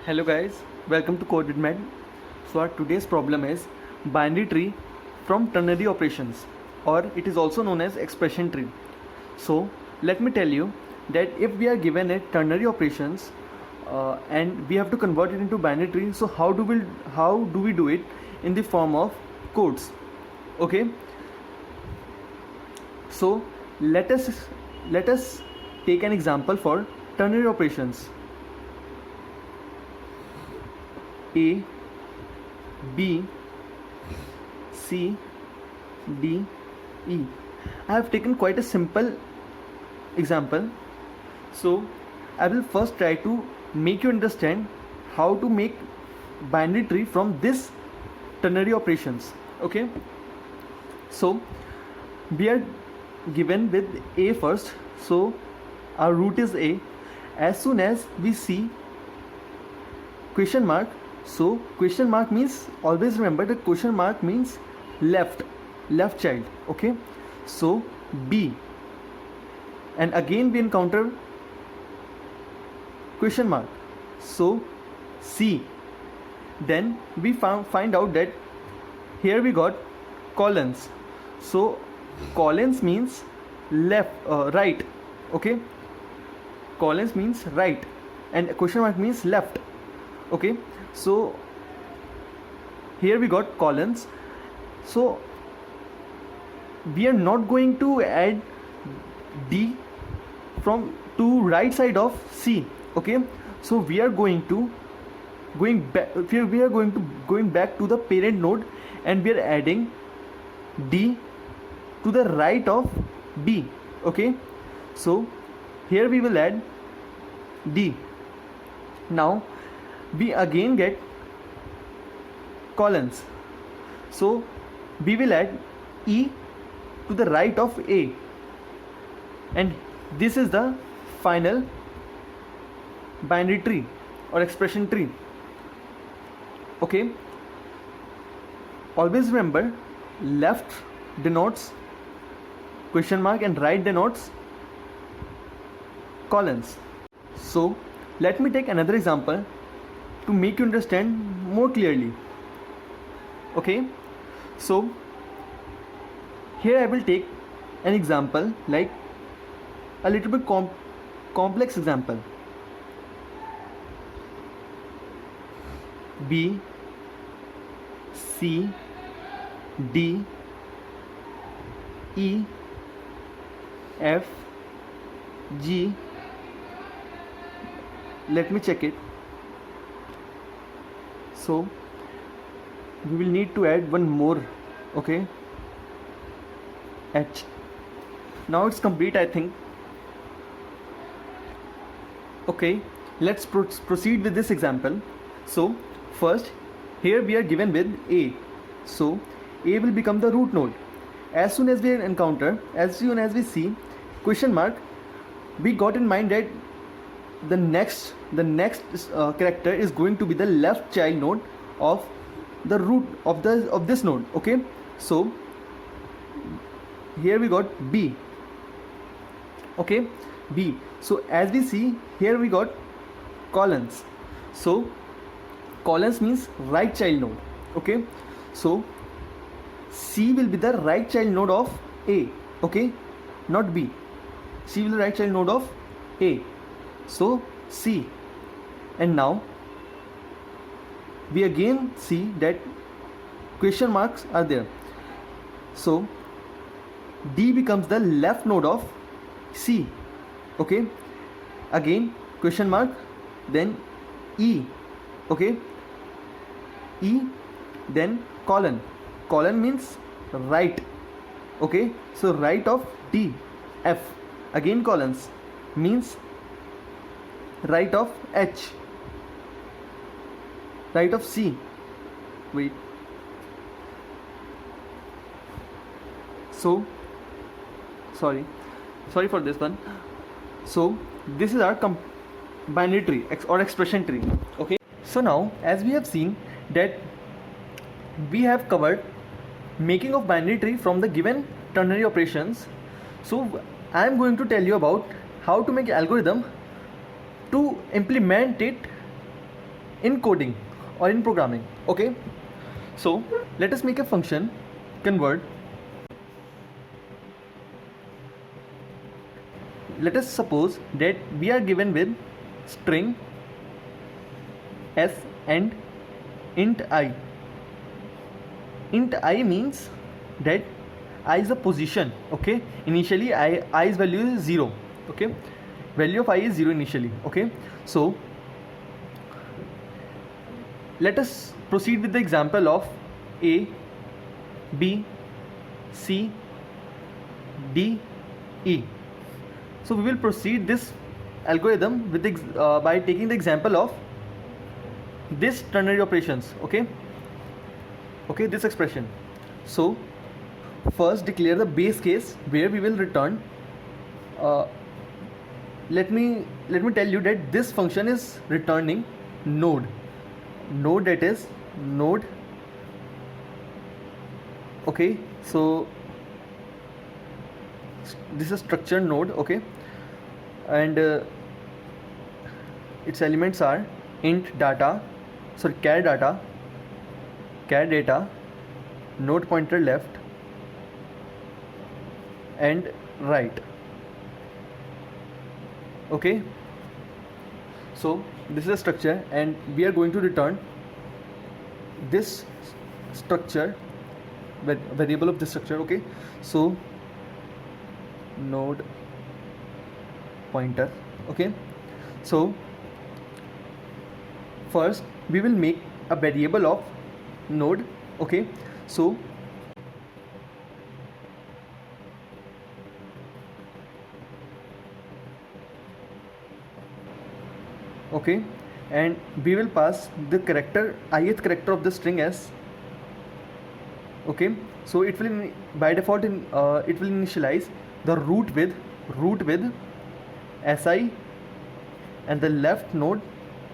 Hello guys, welcome to Code with Med. So our today's problem is binary tree from ternary operations, or it is also known as expression tree. So let me tell you that if we are given a ternary operations and we have to convert it into binary tree, so how do we do it in the form of codes? Okay. So let us take an example for ternary operations. A, B, C, D, E. I have taken quite a simple example. So I will first try to make you understand how to make binary tree from this ternary operations. Okay. So we are given with A first. So our root is A. As soon as we see question mark, so question mark means, always remember that question mark means left child. Okay. So B, and again we encounter question mark, so C. Then we find out that here we got colons. So colons means right. Okay. Colons means right and question mark means left. Okay. So here we got colons. So we are not going to add D from to right side of C. Okay. So we are going back to the parent node, and we are adding D to the right of B. Okay. So here we will add D. Now we again get colons. So we will add E to the right of A, and this is the final binary tree or expression tree. Okay. Always remember, left denotes question mark and right denotes colons. So let me take another example to make you understand more clearly. Okay. So here I will take an example, like a little bit complex example. B, C, D, E, F, G. Let me check it. So we will need to add one more. Okay. H. Now it's complete, I think. Okay, let's proceed with this example. So first, here we are given with A. So A will become the root node. As soon as we see question mark, we got in mind that the next character is going to be the left child node of the root of this node. Okay. So here we got B. Okay. B. So as we see here we got colons. So colons means right child node. Okay. So C will be the right child node of A. Okay. Not B. C will be the right child node of A. So C. And now we again see that question marks are there. So D becomes the left node of C. Okay. Again question mark, then E. Okay. E, then colon. Colon means right. Okay. So right of D. F. Again colons means right of H. Right of C. Wait. So sorry for this one. So this is our binary tree or expression tree. Okay. So now, as we have seen that we have covered making of binary tree from the given ternary operations, so I am going to tell you about how to make algorithm to implement it in coding or in programming. Okay, so let us make a function convert. Let us suppose that we are given with string s and int I. Int I means that I is the position. Okay, initially i's value is 0. Okay, value of I is 0 initially. Okay, so let us proceed with the example of A, B, C, D, E. So we will proceed this algorithm with by taking the example of this ternary operations. Okay, this expression. So first declare the base case where we will return. Let me tell you that this function is returning node, that is node. Okay, so this is structured node. Okay, and its elements are int data, char data, node pointer left and right. Okay, so this is a structure and we are going to return this structure, variable of this structure. Okay, so node pointer. Okay, so first we will make a variable of node. Okay, so okay, and we will pass the character, ith character of the string as. Okay, so it will by default it will initialize the root with si and the left node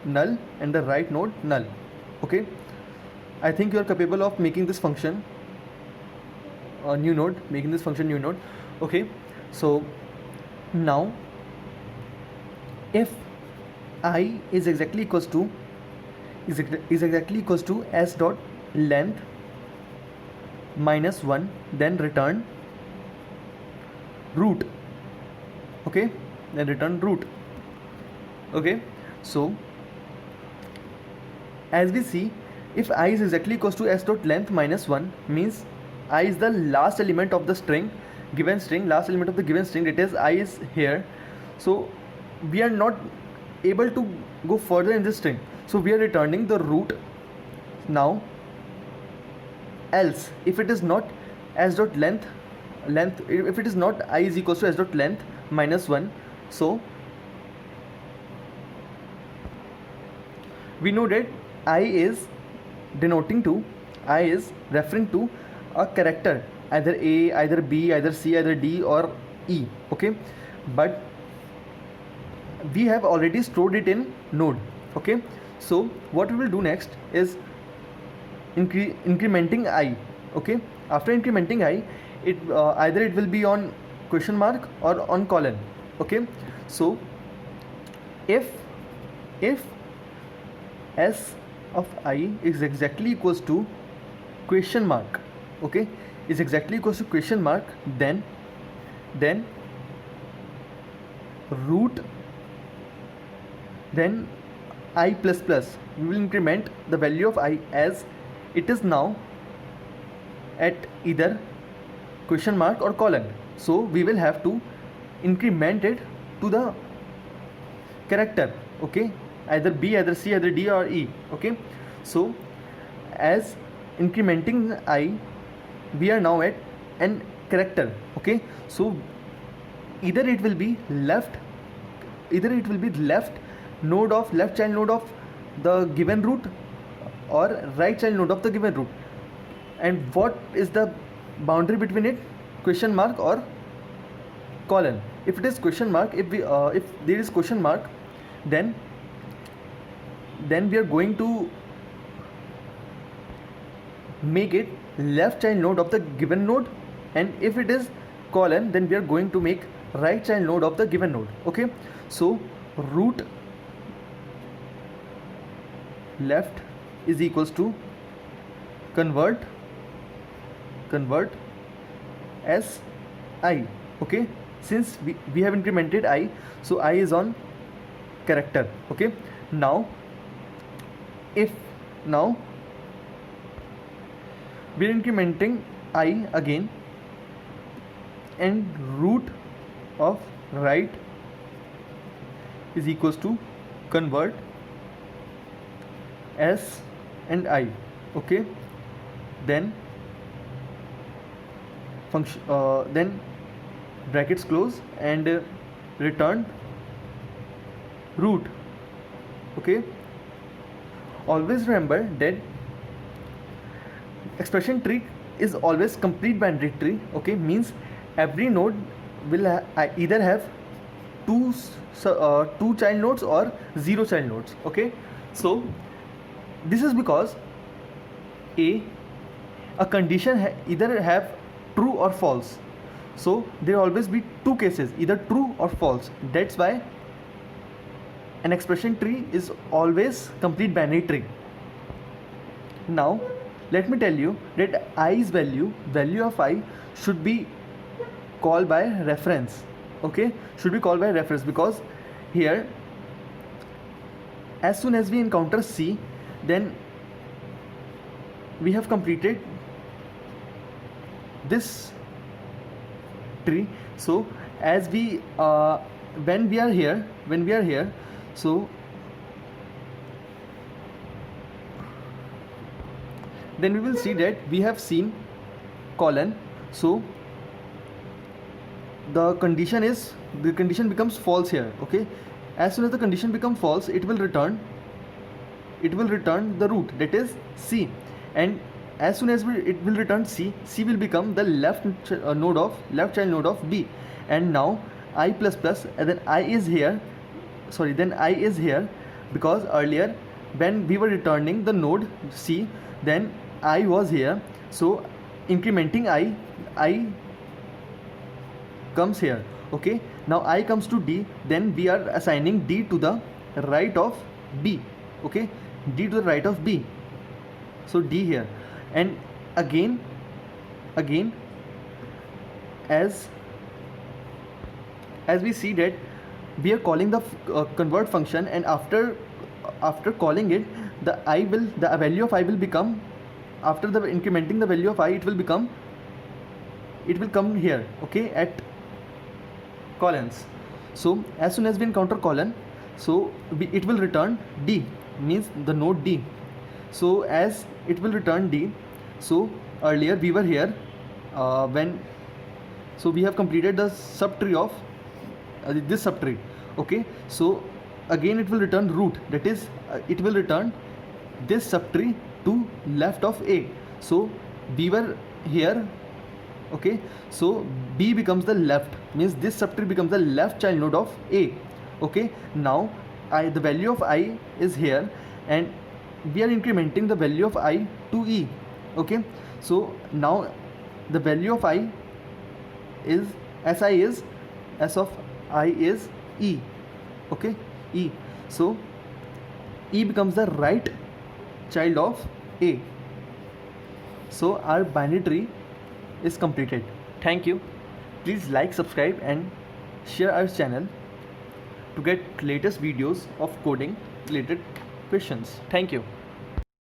null and the right node null. Okay, I think you are capable of making this function a new node, Okay, so now if I is exactly equals to s dot length minus 1, then return root. Okay, then return root. Okay, so as we see, if I is exactly equals to s dot length minus 1 means I is the last element of the string, last element of the given string, that is I is here. So we are not able to go further in this string, so we are returning the root. Now else if it is not s dot length, if it is not I is equals to s dot length minus 1, so we know that I is referring to a character, either A, either B, either C, either D or E. Okay, but we have already stored it in node. Okay, so what we will do next is incrementing I. Okay, after incrementing I, it either it will be on question mark or on colon. Okay, so if s of I is exactly equals to question mark, okay, is exactly equals to question mark, then root, then I plus plus, we will increment the value of I as it is now at either question mark or colon. So we will have to increment it to the character. Okay, either B, either C, either D or E. Okay, so as incrementing I, we are now at an character. Okay, so either it will be left node of left child node of the given root or right child node of the given root. And what is the boundary between it? Question mark or colon. If it is question mark, if there is question mark, then we are going to make it left child node of the given node, and if it is colon, then we are going to make right child node of the given node. Okay, so root left is equals to convert as I. Okay, since we have incremented I, so I is on character. Okay, now we are incrementing I again, and root of right is equals to convert S and I. Okay, then function then brackets close and return root. Okay, always remember that expression tree is always complete binary tree. Okay, means every node will either have two child nodes or 0 child nodes. Okay, so this is because a condition either have true or false, so there always be two cases, either true or false. That's why an expression tree is always complete binary tree. Now let me tell you that i's value of I should be called by reference. Okay, should be called by reference, because here as soon as we encounter C, then we have completed this tree. So as we when we are here, so then we will see that we have seen colon. So the condition becomes false here. Okay, as soon as the condition becomes false, it will return the root, that is C, and as soon as it will return C will become the left child node of B. And now I plus plus, and then I is here, because earlier when we were returning the node C, then I was here, so incrementing I comes here. Okay, now I comes to D, then we are assigning D to the right of B. Okay, D to the right of B, so D here. And again as we see that we are calling the convert function, and after calling it, the value of I will become, after the incrementing the value of I, it will come here. Okay, at colons. So as soon as we encounter colon, so it will return D, means the node D. So as it will return D, so earlier we were here so we have completed the subtree of this subtree. Okay, so again it will return root, that is it will return this subtree to left of A. So we were here. Okay, so B becomes the left, means this subtree becomes the left child node of A. Okay, now the value of I is here, and we are incrementing the value of I to E. Okay, so now the value of I is S of I is E. Okay, E. So E becomes the right child of A. So our binary tree is completed. Thank you. Please like, subscribe and share our channel to get latest videos of coding related questions. Thank you.